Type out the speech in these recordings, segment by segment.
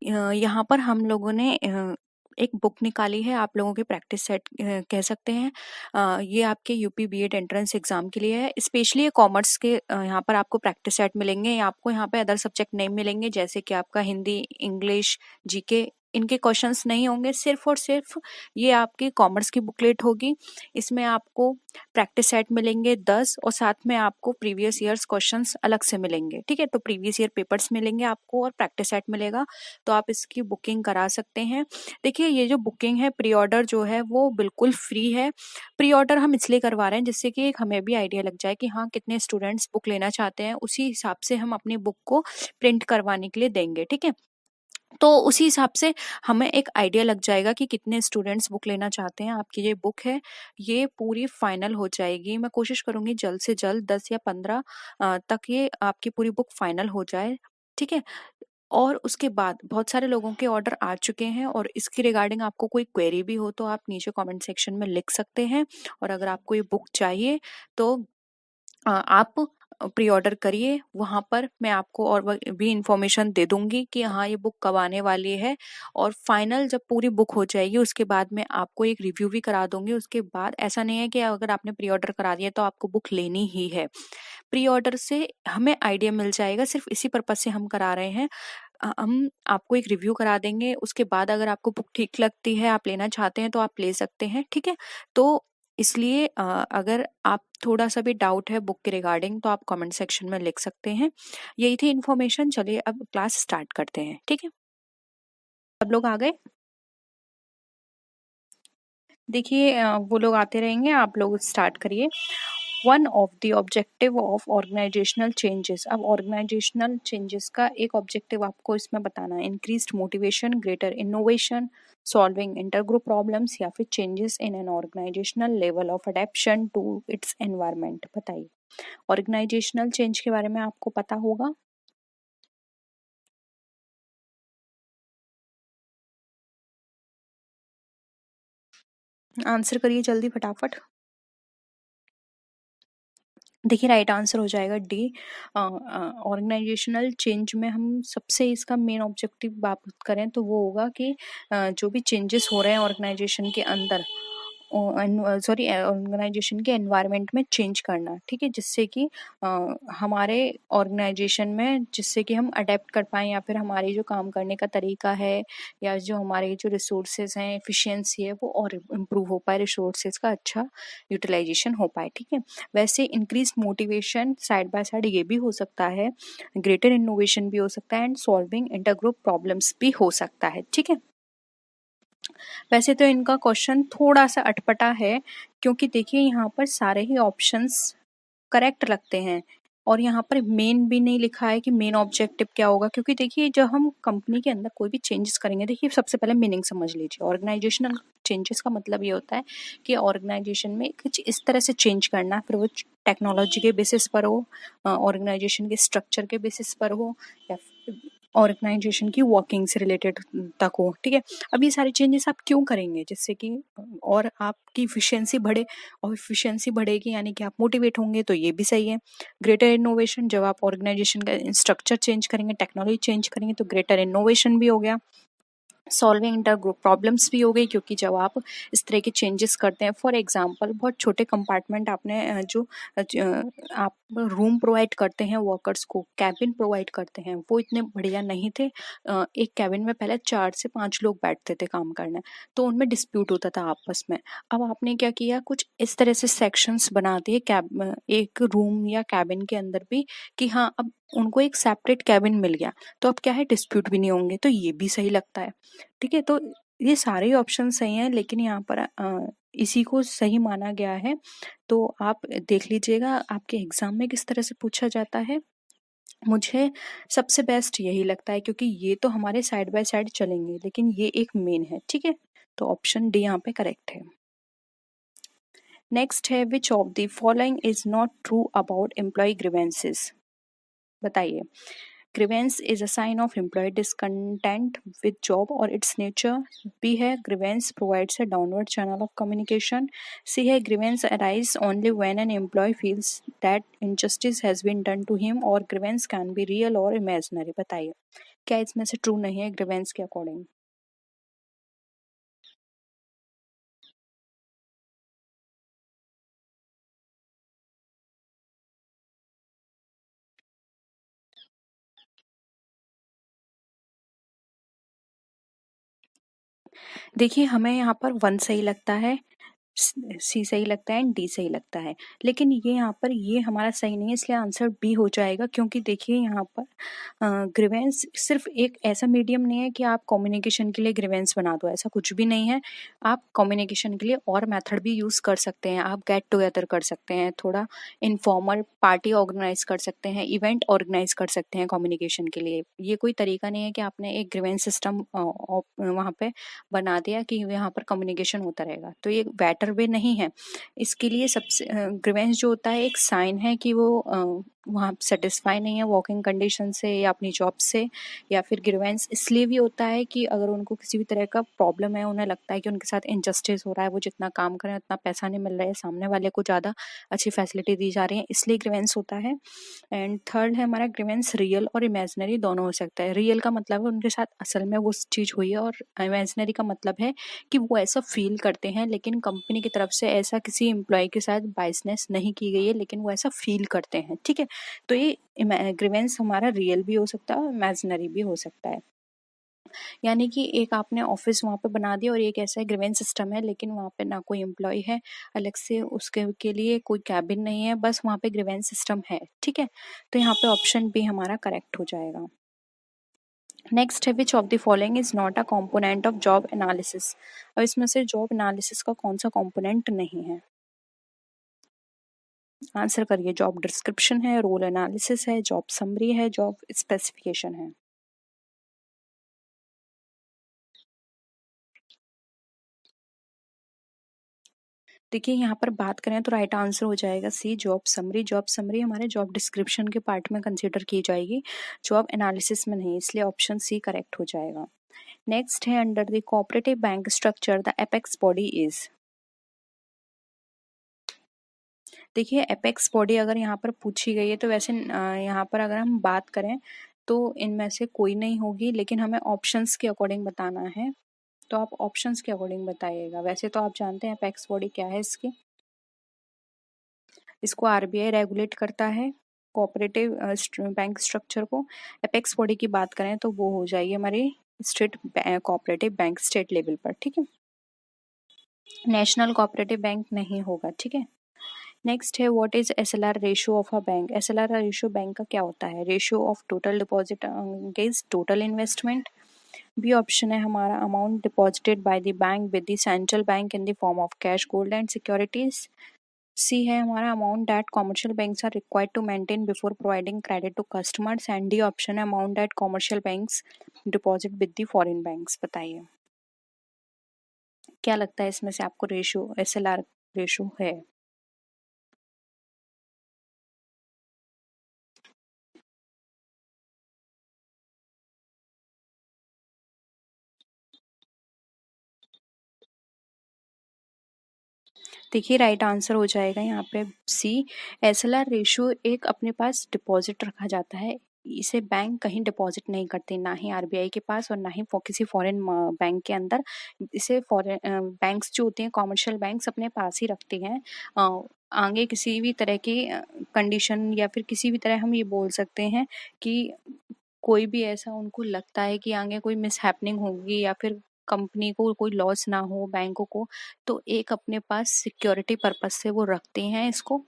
यहाँ पर हम लोगों ने एक बुक निकाली है, आप लोगों के प्रैक्टिस सेट कह सकते हैं। ये आपके यूपी बीएड एंट्रेंस एग्जाम के लिए है। स्पेशली ये कॉमर्स के यहाँ पर आपको प्रैक्टिस सेट मिलेंगे। आपको यहाँ पे अदर सब्जेक्ट नहीं मिलेंगे, जैसे कि आपका हिंदी, इंग्लिश, जीके, इनके क्वेश्चंस नहीं होंगे। सिर्फ और सिर्फ ये आपकी कॉमर्स की बुकलेट होगी। इसमें आपको प्रैक्टिस सेट मिलेंगे 10 और साथ में आपको प्रीवियस ईयर्स क्वेश्चंस अलग से मिलेंगे। ठीक है, तो प्रीवियस ईयर पेपर्स मिलेंगे आपको और प्रैक्टिस सेट मिलेगा, तो आप इसकी बुकिंग करा सकते हैं। देखिए, ये जो बुकिंग है, प्री ऑर्डर जो है वो बिल्कुल फ्री है। प्री ऑर्डर हम इसलिए करवा रहे हैं जिससे कि एक हमें भी आइडिया लग जाए कि हाँ, कितने स्टूडेंट्स बुक लेना चाहते हैं। उसी हिसाब से हम अपनी बुक को प्रिंट करवाने के लिए देंगे। ठीक है, तो उसी हिसाब से हमें एक आइडिया लग जाएगा कि कितने स्टूडेंट्स बुक लेना चाहते हैं। आपकी ये बुक है, ये पूरी फाइनल हो जाएगी। मैं कोशिश करूंगी जल्द से जल्द 10 या 15 तक ये आपकी पूरी बुक फाइनल हो जाए। ठीक है, और उसके बाद बहुत सारे लोगों के ऑर्डर आ चुके हैं, और इसके रिगार्डिंग आपको कोई क्वेरी भी हो तो आप नीचे कमेंट सेक्शन में लिख सकते हैं। और अगर आपको ये बुक चाहिए तो आप प्री ऑर्डर करिए। वहां पर मैं आपको और भी इंफॉर्मेशन दे दूंगी कि हाँ, ये बुक कब आने वाली है। और फाइनल जब पूरी बुक हो जाएगी उसके बाद मैं आपको एक रिव्यू भी करा दूंगी। उसके बाद ऐसा नहीं है कि अगर आपने प्री ऑर्डर करा दिया तो आपको बुक लेनी ही है। प्री ऑर्डर से हमें आइडिया मिल जाएगा, सिर्फ इसी पर्पज से हम करा रहे हैं। हम आपको एक रिव्यू करा देंगे, उसके बाद अगर आपको बुक ठीक लगती है, आप लेना चाहते हैं तो आप ले सकते हैं। ठीक है, तो इसलिए अगर आप थोड़ा सा भी डाउट है बुक के रिगार्डिंग तो आप कमेंट सेक्शन में लिख सकते हैं। यही थी इन्फॉर्मेशन। चलिए अब क्लास स्टार्ट करते हैं। ठीक है, सब लोग आ गए? देखिए, वो लोग आते रहेंगे, आप लोग स्टार्ट करिए। One of the objective of organizational changes. अब ऑर्गेनाइजेशनल चेंजेस का एक ऑब्जेक्टिव आपको इसमें बताना है। Increased motivation, greater innovation, solving intergroup problems, या फिर changes in an organizational level of adaption to its environment. बताइए, ऑर्गेनाइजेशनल चेंज के बारे में आपको पता होगा। आंसर करिए जल्दी फटाफट। देखिए, राइट आंसर हो जाएगा डी। ऑर्गेनाइजेशनल चेंज में हम सबसे इसका मेन ऑब्जेक्टिव बात करें तो वो होगा कि जो भी चेंजेस हो रहे हैं ऑर्गेनाइजेशन के अंदर, सॉरी, ऑर्गेनाइजेशन के एनवायरनमेंट में चेंज करना। ठीक है, जिससे कि हमारे ऑर्गेनाइजेशन में, जिससे कि हम अडेप्ट कर पाएँ, या फिर हमारी जो काम करने का तरीका है या जो हमारे जो रिसोर्सेज हैं, एफिशिएंसी है, वो और इम्प्रूव हो पाए, रिसोर्सेज का अच्छा यूटिलाइजेशन हो पाए। ठीक है, वैसे increase motivation side by side ये भी हो सकता है, ग्रेटर इनोवेशन भी हो सकता है, एंड सॉल्विंग इंटरग्रुप प्रॉब्लम्स भी हो सकता है। ठीक है, वैसे तो इनका क्वेश्चन थोड़ा सा अटपटा है, क्योंकि देखिए यहाँ पर सारे ही ऑप्शंस करेक्ट लगते हैं, और यहाँ पर मेन भी नहीं लिखा है कि मेन ऑब्जेक्टिव क्या होगा। क्योंकि देखिए, जब हम कंपनी के अंदर कोई भी चेंजेस करेंगे, देखिए सबसे पहले मीनिंग समझ लीजिए। ऑर्गेनाइजेशनल चेंजेस का मतलब ये होता है कि ऑर्गेनाइजेशन में कुछ इस तरह से चेंज करना, फिर वो टेक्नोलॉजी के बेसिस पर हो, ऑर्गेनाइजेशन के स्ट्रक्चर के बेसिस पर हो, या ऑर्गेनाइजेशन की वर्किंग से रिलेटेड तक हो। ठीक है, अब ये सारे चेंजेस आप क्यों करेंगे? जिससे कि और आपकी इफिशियंसी बढ़े, और इफिशियंसी बढ़ेगी यानी कि आप मोटिवेट होंगे, तो ये भी सही है। ग्रेटर इनोवेशन, जब आप ऑर्गेनाइजेशन का स्ट्रक्चर चेंज करेंगे, टेक्नोलॉजी चेंज करेंगे, तो ग्रेटर इनोवेशन भी हो गया। सॉल्विंग इंटर ग्रुप प्रॉब्लम्स भी हो गई, क्योंकि जब आप इस तरह के चेंजेस करते हैं, फॉर एग्जांपल बहुत छोटे कंपार्टमेंट आपने आप रूम प्रोवाइड करते हैं वर्कर्स को, कैबिन प्रोवाइड करते हैं, वो इतने बढ़िया नहीं थे। एक कैबिन में पहले 4 से 5 लोग बैठते थे काम करने, तो उनमें डिस्प्यूट होता था आपस में। अब आपने क्या किया, कुछ इस तरह से सेक्शंस बना दिए एक रूम या कैबिन के अंदर भी, कि हाँ, अब उनको एक सेपरेट कैबिन मिल गया, तो अब क्या है, डिस्प्यूट भी नहीं होंगे, तो ये भी सही लगता है। ठीक है, तो ये सारे ऑप्शन सही हैं, लेकिन यहाँ पर इसी को सही माना गया है। तो आप देख लीजिएगा आपके एग्जाम में किस तरह से पूछा जाता है। मुझे सबसे बेस्ट यही लगता है, क्योंकि ये तो हमारे साइड बाय साइड चलेंगे, लेकिन ये एक मेन है। ठीक है, तो ऑप्शन डी यहाँ पे करेक्ट है। नेक्स्ट है, which of the following is not true about employee grievances. बताइए, grievance is a sign of employee discontent with job or its nature. B है, grievance provides a downward channel of communication. C है, grievance arises only when an employee feels that injustice has been done to him, or grievance can be real or imaginary. बताइए, क्या इसमें से true नहीं है grievance के according? देखिए, हमें यहाँ पर 1 सही लगता है, सी सही लगता है एंड डी सही लगता है, लेकिन ये यहाँ पर ये हमारा सही नहीं है, इसलिए आंसर बी हो जाएगा। क्योंकि देखिए यहाँ पर ग्रीवेंस सिर्फ एक ऐसा मीडियम नहीं है कि आप कम्युनिकेशन के लिए ग्रीवेंस बना दो, ऐसा कुछ भी नहीं है। आप कम्युनिकेशन के लिए और मेथड भी यूज़ कर सकते हैं, आप गेट टुगेदर कर सकते हैं, थोड़ा इनफॉर्मल पार्टी ऑर्गेनाइज कर सकते हैं, इवेंट ऑर्गेनाइज कर सकते हैं कम्युनिकेशन के लिए। ये कोई तरीका नहीं है कि आपने एक ग्रीवेंस सिस्टम वहाँ पे बना दिया कि यहाँ पर कम्युनिकेशन होता रहेगा, तो ये बेटर वे नहीं है। इसके लिए सबसे ग्रीवेंस जो होता है एक साइन है कि वो वहाँ सेटिस्फाई नहीं है वर्किंग कंडीशन से या अपनी जॉब से, या फिर ग्रीवेंस इसलिए भी होता है कि अगर उनको किसी भी तरह का प्रॉब्लम है, उन्हें लगता है कि उनके साथ इनजस्टिस हो रहा है, वो जितना काम करें उतना पैसा नहीं मिल रहा है, सामने वाले को ज़्यादा अच्छी फैसिलिटी दी जा रही है, इसलिए ग्रीवेंस होता है। एंड थर्ड है हमारा ग्रीवेंस रियल और इमेजिनरी दोनों हो सकता है। रियल का मतलब है उनके साथ असल में वो चीज़ हुई है, और इमेजिनरी का मतलब है कि वो ऐसा फील करते हैं, लेकिन कंपनी की तरफ से ऐसा किसी एम्प्लॉय के साथ बाइसनेस नहीं की गई है, लेकिन वो ऐसा फील करते हैं, ठीक है। तो ये ग्रीवेंस हमारा रियल भी हो सकता है और इमेजिनरी भी हो सकता है। यानी कि एक आपने ऑफिस वहाँ पे बना दिया और एक ऐसा ग्रीवेंस सिस्टम है, लेकिन वहाँ पे ना कोई एम्प्लॉय है अलग से, उसके के लिए कोई कैबिन नहीं है, बस वहाँ पे ग्रीवेंस सिस्टम है, ठीक है। तो यहाँ पे ऑप्शन बी हमारा करेक्ट हो जाएगा। नेक्स्ट है which of the following is not a component of job analysis. अब इसमें से जॉब एनालिसिस का कौन सा कॉम्पोनेंट नहीं है? आंसर करिए। जॉब डिस्क्रिप्शन है, रोल एनालिसिस है, जॉब समरी है, जॉब स्पेसिफिकेशन है। देखिए यहाँ पर बात करें तो राइट आंसर हो जाएगा सी, जॉब समरी। जॉब समरी हमारे जॉब डिस्क्रिप्शन के पार्ट में कंसीडर की जाएगी, जॉब एनालिसिस में नहीं, इसलिए ऑप्शन सी करेक्ट हो जाएगा। नेक्स्ट है under the cooperative bank structure the apex body is. देखिए एपेक्स बॉडी अगर यहाँ पर पूछी गई है तो वैसे यहाँ पर अगर हम बात करें तो इनमें से कोई नहीं होगी, लेकिन हमें ऑप्शंस के अकॉर्डिंग बताना है, तो आप ऑप्शंस के अकॉर्डिंग बताइएगा। वैसे तो आप जानते हैं एपेक्स बॉडी क्या है इसकी, इसको आरबीआई रेगुलेट करता है कोऑपरेटिव बैंक स्ट्रक्चर को। एपेक्स बॉडी की बात करें तो वो हो जाएगी हमारी state cooperative bank state level पर, ठीक है। नेशनल कोऑपरेटिव बैंक नहीं होगा, ठीक है। नेक्स्ट है what is SLR ratio of a bank. SLR ratio bank का क्या होता है? Ratio of total deposit against total investment. B option है हमारा amount deposited by the bank with the central bank in the form of cash, gold and securities. C है हमारा amount that commercial banks are required to maintain before providing credit to customers. And D option है amount that commercial banks deposit with the foreign banks. बताइए क्या लगता है इसमें से आपको रेशियो एसएलआर रेशियो है? देखिए राइट आंसर हो जाएगा यहाँ पे सी। एसएलआर रेशियो एक अपने पास डिपॉजिट रखा जाता है, इसे बैंक कहीं डिपॉजिट नहीं करते, ना ही आरबीआई के पास और ना ही किसी फॉरेन बैंक के अंदर। इसे फॉरेन बैंक्स जो होते हैं कॉमर्शियल बैंक्स अपने पास ही रखते हैं। आगे किसी भी तरह की कंडीशन या फिर किसी भी तरह हम ये बोल सकते हैं कि कोई भी ऐसा उनको लगता है कि आगे कोई मिसहैपनिंग होगी या फिर कंपनी को कोई लॉस ना हो, बैंकों को, तो एक अपने पास सिक्योरिटी पर्पस से वो रखते हैं इसको।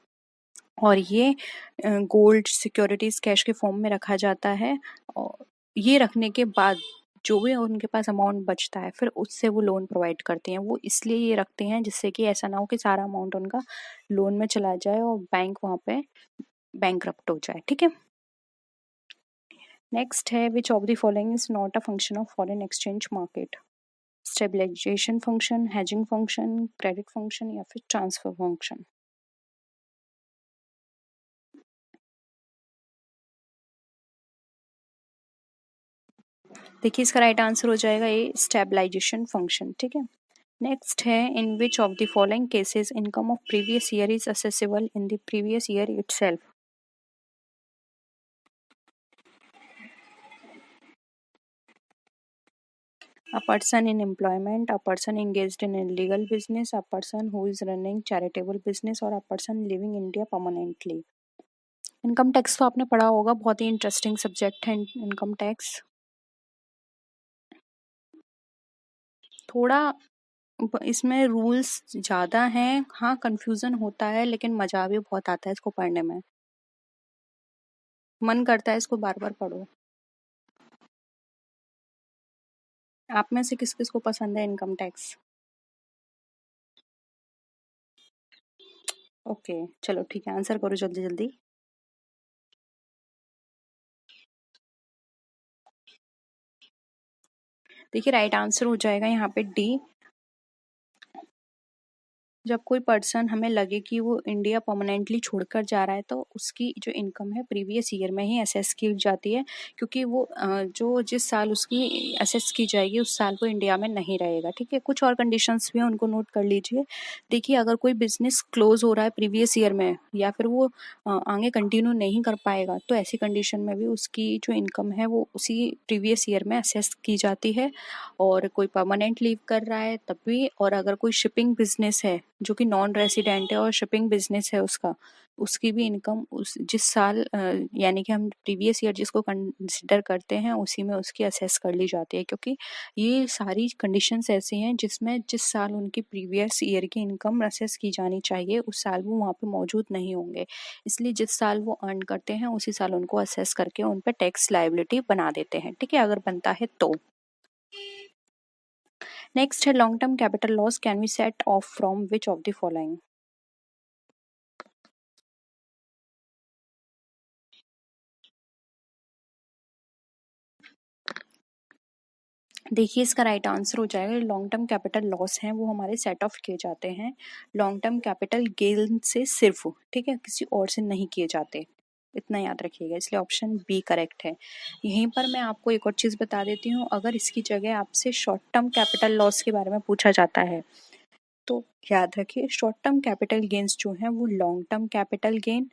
और ये गोल्ड सिक्योरिटीज कैश के फॉर्म में रखा जाता है, और ये रखने के बाद जो भी उनके पास अमाउंट बचता है फिर उससे वो लोन प्रोवाइड करते हैं। वो इसलिए ये रखते हैं जिससे कि ऐसा ना हो कि सारा अमाउंट उनका लोन में चला जाए और बैंक वहाँ पे बैंकरप्ट हो जाए, ठीक है। नेक्स्ट है which of the following is not a function of foreign exchange market. Stabilization function, hedging function, credit function या फिर ट्रांसफर फंक्शन। देखिए इसका राइट आंसर हो जाएगा ये स्टेबलाइजेशन फंक्शन, ठीक है। नेक्स्ट है in which of the following cases income of previous year is assessable in the previous year itself. A person in employment, a person engaged in illegal business, a person who is running charitable business or a person living India permanently. Income tax तो आपने पढ़ा होगा, बहुत ही interesting subject है income tax. थोड़ा इसमें rules ज़्यादा हैं, हाँ कंफ्यूजन होता है लेकिन मज़ा भी बहुत आता है इसको पढ़ने में, मन करता है इसको बार बार पढ़ो। आप में से किस किस को पसंद है इनकम टैक्स? ओके चलो ठीक है, आंसर करो जल्दी जल्दी। देखिए राइट आंसर हो जाएगा यहाँ पे डी। जब कोई पर्सन हमें लगे कि वो इंडिया परमानेंटली छोड़कर जा रहा है तो उसकी जो इनकम है प्रीवियस ईयर में ही असेस की जाती है, क्योंकि वो जो जिस साल उसकी असेस की जाएगी उस साल वो इंडिया में नहीं रहेगा। ठीक है, कुछ और कंडीशंस भी हैं उनको नोट कर लीजिए। देखिए अगर कोई बिजनेस क्लोज हो रहा है प्रीवियस ईयर में या फिर वो आगे कंटिन्यू नहीं कर पाएगा तो ऐसी कंडीशन में भी उसकी जो इनकम है वो उसी प्रीवियस ईयर में असेस की जाती है। और कोई परमानेंट लीव कर रहा है तब भी, और अगर कोई शिपिंग बिजनेस है जो कि नॉन रेसिडेंट है और शिपिंग बिजनेस है उसकी भी इनकम उस जिस साल यानी कि हम प्रीवियस ईयर जिसको कंसिडर करते हैं उसी में उसकी असेस कर ली जाती है, क्योंकि ये सारी कंडीशंस ऐसी हैं जिसमें जिस साल उनकी प्रीवियस ईयर की इनकम असेस की जानी चाहिए उस साल वो वहाँ पे मौजूद नहीं होंगे, इसलिए जिस साल वो अर्न करते हैं उसी साल उनको असेस करके उन पे टैक्स लायबिलिटी बना देते हैं। ठीक है, अगर बनता है तो। नेक्स्ट है long term capital loss can be set of from which of the following? देखिए इसका राइट आंसर हो जाएगा लॉन्ग टर्म कैपिटल लॉस हैं वो हमारे सेट ऑफ किए जाते हैं लॉन्ग टर्म कैपिटल गेन से सिर्फ, ठीक है, किसी और से नहीं किए जाते, इतना याद रखिएगा, इसलिए ऑप्शन बी करेक्ट है। यहीं पर मैं आपको एक और चीज़ बता देती हूँ, अगर इसकी जगह आपसे शॉर्ट टर्म कैपिटल लॉस के बारे में पूछा जाता है तो याद रखिए शॉर्ट टर्म कैपिटल गेन्स जो हैं वो लॉन्ग टर्म कैपिटल गेन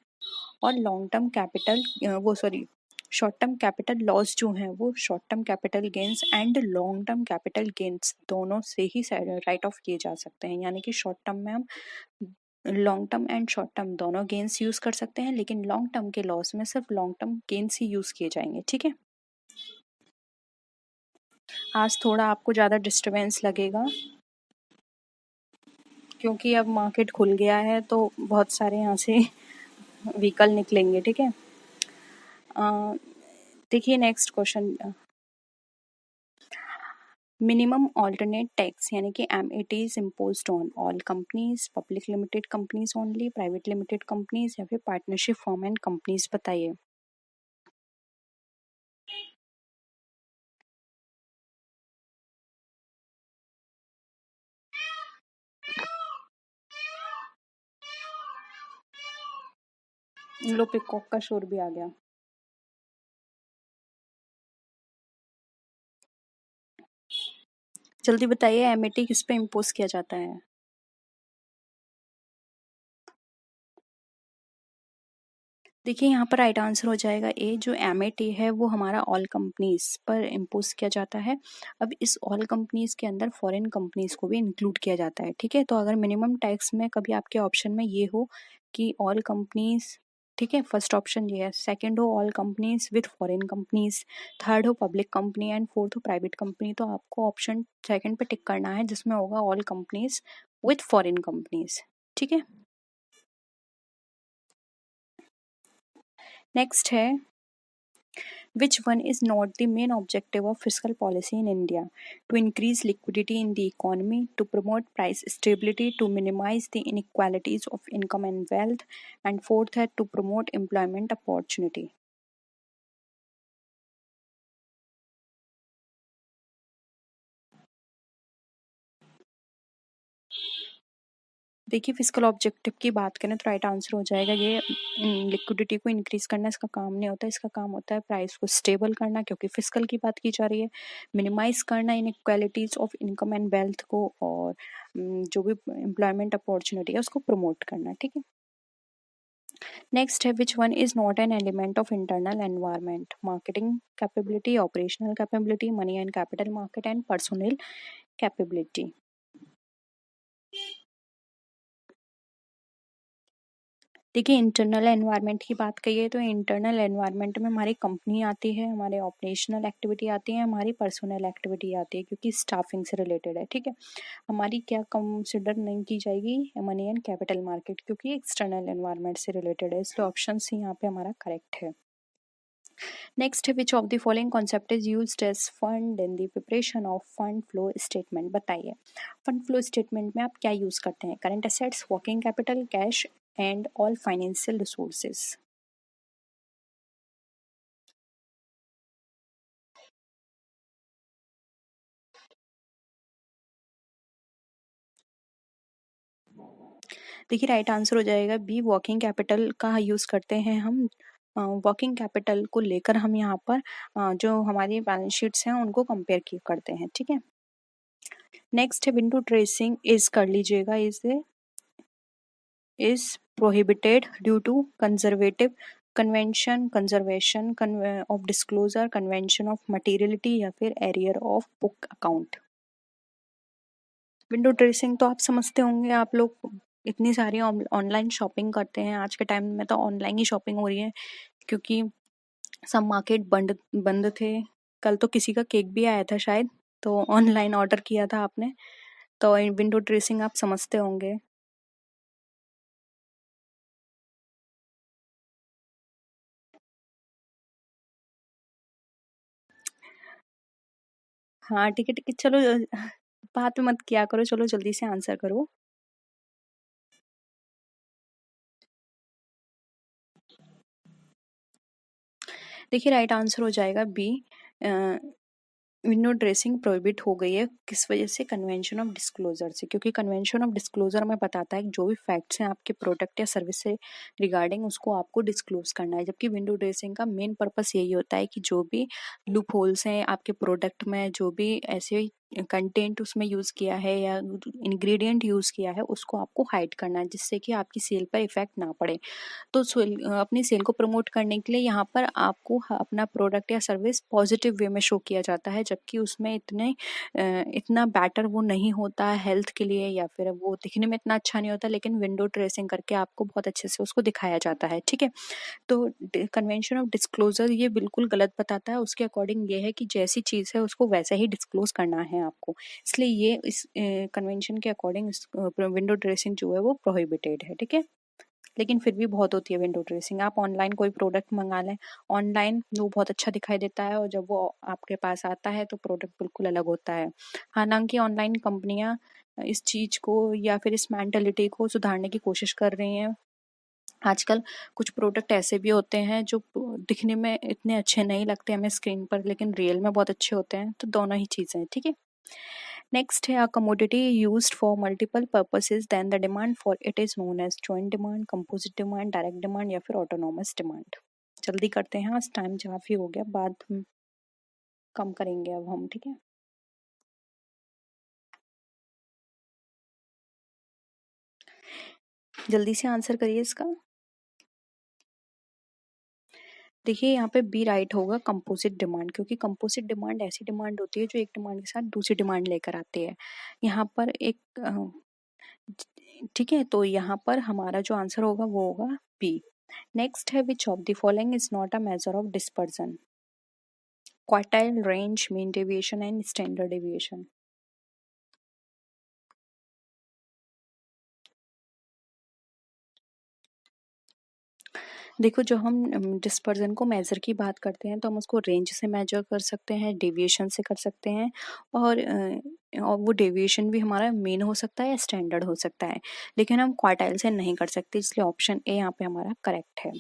और लॉन्ग टर्म कैपिटल वो sorry short term capital loss जो हैं वो short term capital gains and long term capital gains दोनों से ही राइट ऑफ किए जा सकते हैं, यानी कि शॉर्ट टर्म में हम long term and short term दोनों गेन्स यूज कर सकते हैं, लेकिन लॉन्ग टर्म के लॉस में सिर्फ लॉन्ग टर्म गेन्स ही यूज किए जाएंगे। ठीक है, आज थोड़ा आपको ज़्यादा डिस्टरबेंस लगेगा क्योंकि अब मार्केट खुल गया है तो बहुत सारे यहाँ से व्हीकल निकलेंगे। ठीक है, देखिए next question, minimum alternate tax यानी कि MAT imposed on all companies, public limited companies only, private limited companies या फिर पार्टनरशिप फॉर्म एंड कंपनीज, बताइए। इन लो पिकॉक का शोर भी आ गया। जल्दी बताइए MAT किस पे इम्पोज किया जाता है? देखिए यहाँ पर राइट आंसर हो जाएगा ए, जो MAT है वो हमारा ऑल कंपनीज पर इम्पोज किया जाता है। अब इस ऑल कंपनीज के अंदर फॉरेन कंपनीज को भी इंक्लूड किया जाता है। ठीक है, तो अगर मिनिमम टैक्स में कभी आपके ऑप्शन में ये हो कि ऑल कंपनीज, ठीक है, फर्स्ट ऑप्शन ये है, सेकंड हो all companies with foreign companies, third हो पब्लिक कंपनी एंड फोर्थ हो प्राइवेट कंपनी, तो आपको ऑप्शन सेकंड पे टिक करना है जिसमें होगा all companies with foreign companies. ठीक है, नेक्स्ट है, which one is not the main objective of fiscal policy in India? To increase liquidity in the economy, to promote price stability, to minimize the inequalities of income and wealth, and fourth है to promote employment opportunity. देखिए physical objective की बात करें तो right answer हो जाएगा ये, liquidity को इंक्रीज करना इसका काम नहीं होता, इसका काम होता है प्राइस को स्टेबल करना, क्योंकि फिजिकल की बात की जा रही है, मिनिमाइज करना inequalities of income and wealth को, और जो भी एम्प्लॉयमेंट अपॉर्चुनिटी है उसको प्रमोट करना। ठीक है, नेक्स्ट है which one is not an element of internal environment? Marketing capability, operational capability, money and capital market and personnel capability. देखिए, इंटरनल एनवायरनमेंट की बात करिए तो इंटरनल एनवायरनमेंट में हमारी कंपनी आती है, हमारे ऑपरेशनल एक्टिविटी आती है, हमारी पर्सनल एक्टिविटी आती है, क्योंकि स्टाफिंग से रिलेटेड है, ठीक है। हमारी क्या कंसिडर नहीं की जाएगी? मनी एंड कैपिटल मार्केट, क्योंकि एक्सटर्नल एनवायरनमेंट से रिलेटेड है, इसलिए ऑप्शन सी यहाँ पे हमारा करेक्ट है। नेक्स्ट है which of the following concept is used as fund in the preparation of fund flow statement? बताइए, फंड फ्लो स्टेटमेंट में आप क्या यूज करते हैं? Current assets, working capital, cash and all financial resources. देखिए, right answer हो जाएगा B, working capital का यूज करते हैं हम। वर्किंग कैपिटल को लेकर हम यहाँ पर जो हमारी बैलेंस शीट्स हैं उनको कंपेयर की करते हैं, ठीक है। नेक्स्ट है विंडो ट्रेसिंग इज, कर लीजिएगा, is prohibited due to conservative convention, conservation of disclosure, convention of materiality, या फिर arrear of book account. Window dressing तो आप समझते होंगे, आप लोग इतनी सारी ऑनलाइन शॉपिंग करते हैं, आज के टाइम में तो ऑनलाइन ही शॉपिंग हो रही है, क्योंकि सब मार्केट बंद बंद थे। कल तो किसी का केक भी आया था शायद, तो ऑनलाइन ऑर्डर किया था आपने, तो विंडो ड्रेसिंग आप समझते होंगे। हाँ ठीक है ठीक है, चलो बात मत किया करो, चलो जल्दी से आंसर करो। देखिए, राइट आंसर हो जाएगा बी, विंडो ड्रेसिंग प्रोहिबिट हो गई है। किस वजह से? कन्वेंशन ऑफ डिस्क्लोजर से, क्योंकि कन्वेंशन ऑफ डिस्क्लोजर में बताता है कि जो भी फैक्ट्स हैं आपके प्रोडक्ट या सर्विस से रिगार्डिंग, उसको आपको डिस्क्लोज करना है। जबकि विंडो ड्रेसिंग का मेन पर्पस यही होता है कि जो भी लूप होल्स हैं आपके प्रोडक्ट में, जो भी ऐसे कंटेंट उसमें यूज़ किया है या इंग्रेडिएंट यूज़ किया है, उसको आपको हाइड करना है, जिससे कि आपकी सेल पर इफेक्ट ना पड़े। तो अपनी सेल को प्रमोट करने के लिए यहाँ पर आपको अपना प्रोडक्ट या सर्विस पॉजिटिव वे में शो किया जाता है, जबकि उसमें इतना बेटर वो नहीं होता है हेल्थ के लिए, या फिर वो दिखने में इतना अच्छा नहीं होता, लेकिन विंडो ट्रेसिंग करके आपको बहुत अच्छे से उसको दिखाया जाता है, ठीक है। तो कन्वेंशन ऑफ डिस्क्लोजर ये बिल्कुल गलत बताता है, उसके अकॉर्डिंग ये है कि जैसी चीज़ है उसको वैसा ही डिस्क्लोज करना है आपको, इसलिए ये इस कन्वेंशन के अकॉर्डिंग विंडो ड्रेसिंग जो है वो प्रोहिबिटेड है, ठीक है। लेकिन फिर भी बहुत होती है विंडो ड्रेसिंग। आप ऑनलाइन कोई प्रोडक्ट मंगा लें, ऑनलाइन वो बहुत अच्छा दिखाई देता है, और जब वो आपके पास आता है तो प्रोडक्ट बिल्कुल अलग होता है। हालांकि ऑनलाइन कंपनियां इस चीज़ को या फिर इस मेंटेलिटी को सुधारने की कोशिश कर रही हैं। आजकल कुछ प्रोडक्ट ऐसे भी होते हैं जो दिखने में इतने अच्छे नहीं लगते हमें स्क्रीन पर, लेकिन रियल में बहुत अच्छे होते हैं, तो दोनों ही चीज़ें हैं, ठीक है। नेक्स्ट है, a commodity used for multiple purposes then the demand for it is known as joint demand, composite demand, direct demand, या फिर ऑटोनोमस डिमांड। जल्दी करते हैं, आज टाइम काफी हो गया, बाद में कम करेंगे अब हम, ठीक है। जल्दी से आंसर करिए इसका। देखिए, यहाँ पे बी राइट होगा, कंपोजिट डिमांड, क्योंकि कंपोजिट डिमांड ऐसी डिमांड होती है जो एक डिमांड के साथ दूसरी डिमांड लेकर आती है। यहाँ पर एक ठीक है, तो यहाँ पर हमारा जो आंसर होगा वो होगा बी। नेक्स्ट है which of the following is not a measure of dispersion? Quartile, range, mean deviation and standard deviation. देखो, जो हम डिस्पर्जन को मेजर की बात करते हैं तो हम उसको रेंज से मेजर कर सकते हैं, डेविएशन से कर सकते हैं, और वो डेविएशन भी हमारा मीन हो सकता है या स्टैंडर्ड हो सकता है, लेकिन हम क्वार्टाइल से नहीं कर सकते, इसलिए ऑप्शन ए यहाँ पे हमारा करेक्ट है।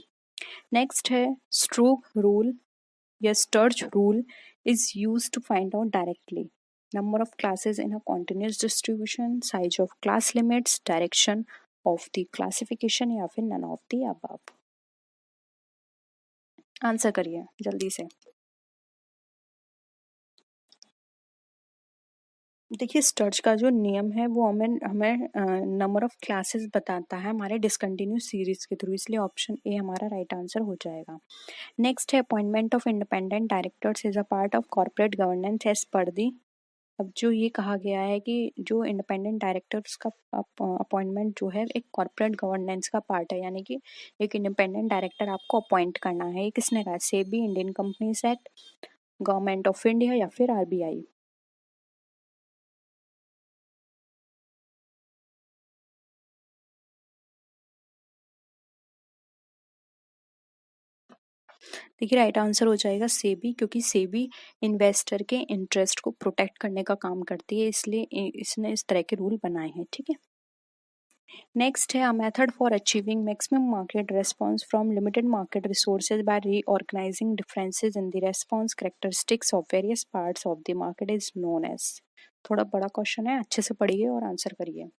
नेक्स्ट है, स्ट्रोक रूल या स्टर्च rule is used to find out directly number of classes in a continuous distribution, size of class limits, direction of the classification, या फिर none of the above। Answer करिए जल्दी से। देखिए स्टर्च का जो नियम है वो हमें हमें नंबर ऑफ क्लासेस बताता है हमारे डिसकंटिन्यूस सीरीज के थ्रू, इसलिए ऑप्शन ए हमारा राइट आंसर हो जाएगा। नेक्स्ट है appointment of independent directors is a part of corporate governance as per the. अब जो ये कहा गया है कि जो इंडिपेंडेंट डायरेक्टर्स का अपॉइंटमेंट जो है एक कॉर्पोरेट गवर्नेंस का पार्ट है, यानी कि एक इंडिपेंडेंट डायरेक्टर आपको अपॉइंट करना है। ये किसने कहा? SEBI, Indian companies act, government of India या फिर आरबीआई। देखिए राइट आंसर हो जाएगा सेबी, क्योंकि सेबी इन्वेस्टर के इंटरेस्ट को प्रोटेक्ट करने का काम करती है, इसलिए इसने इस तरह के रूल बनाए हैं। ठीक है। नेक्स्ट है a method for achieving maximum market response from limited market resources by reorganizing differences in the response characteristics of various parts of the market is known as. थोड़ा बड़ा क्वेश्चन है, अच्छे से पढ़िए और आंसर करिए।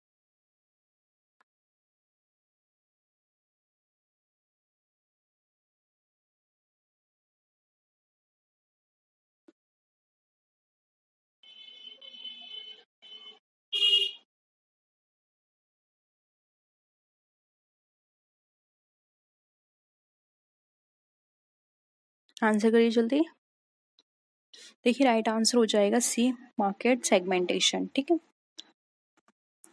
आंसर करिए जल्दी। देखिए राइट आंसर हो जाएगा सी, मार्केट सेगमेंटेशन। ठीक है।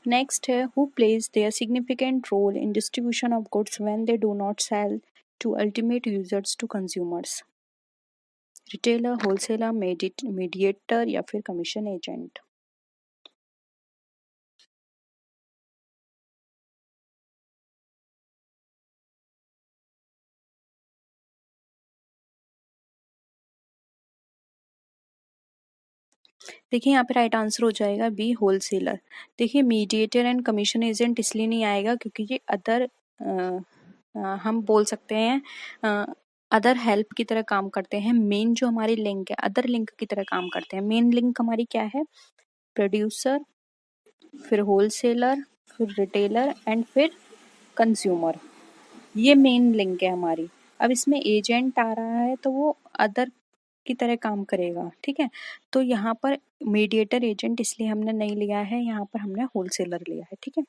नेक्स्ट है who plays their significant role in distribution of goods when they do not sell to ultimate users to consumers. Retailer, wholesaler, mediator या फिर कमीशन एजेंट। देखिए यहाँ पे राइट आंसर हो जाएगा बी, होलसेलर। देखिए मीडिएटर एंड कमीशन एजेंट इसलिए नहीं आएगा क्योंकि ये अदर हम बोल सकते हैं अदर हेल्प की तरह काम करते हैं। मेन जो हमारी लिंक है अदर लिंक की तरह काम करते हैं। मेन लिंक हमारी क्या है? प्रोड्यूसर, फिर होलसेलर, फिर रिटेलर एंड फिर कंज्यूमर। ये मेन लिंक है हमारी। अब इसमें एजेंट आ रहा है तो वो अदर की तरह काम करेगा। ठीक है। तो यहाँ पर मीडिएटर एजेंट इसलिए हमने नहीं लिया है, यहाँ पर हमने होलसेलर लिया है। ठीक है।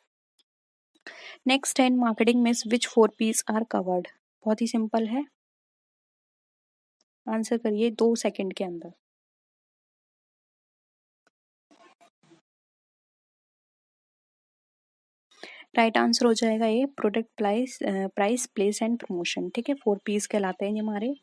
नेक्स्ट है इन मार्केटिंग में विच 4 P's आर कवर्ड। बहुत ही सिंपल है, आंसर करिए 2 सेकंड के अंदर। राइट आंसर हो जाएगा ये, product, price, place and promotion. ठीक है। 4 P's कहलाते हैं ये हमारे।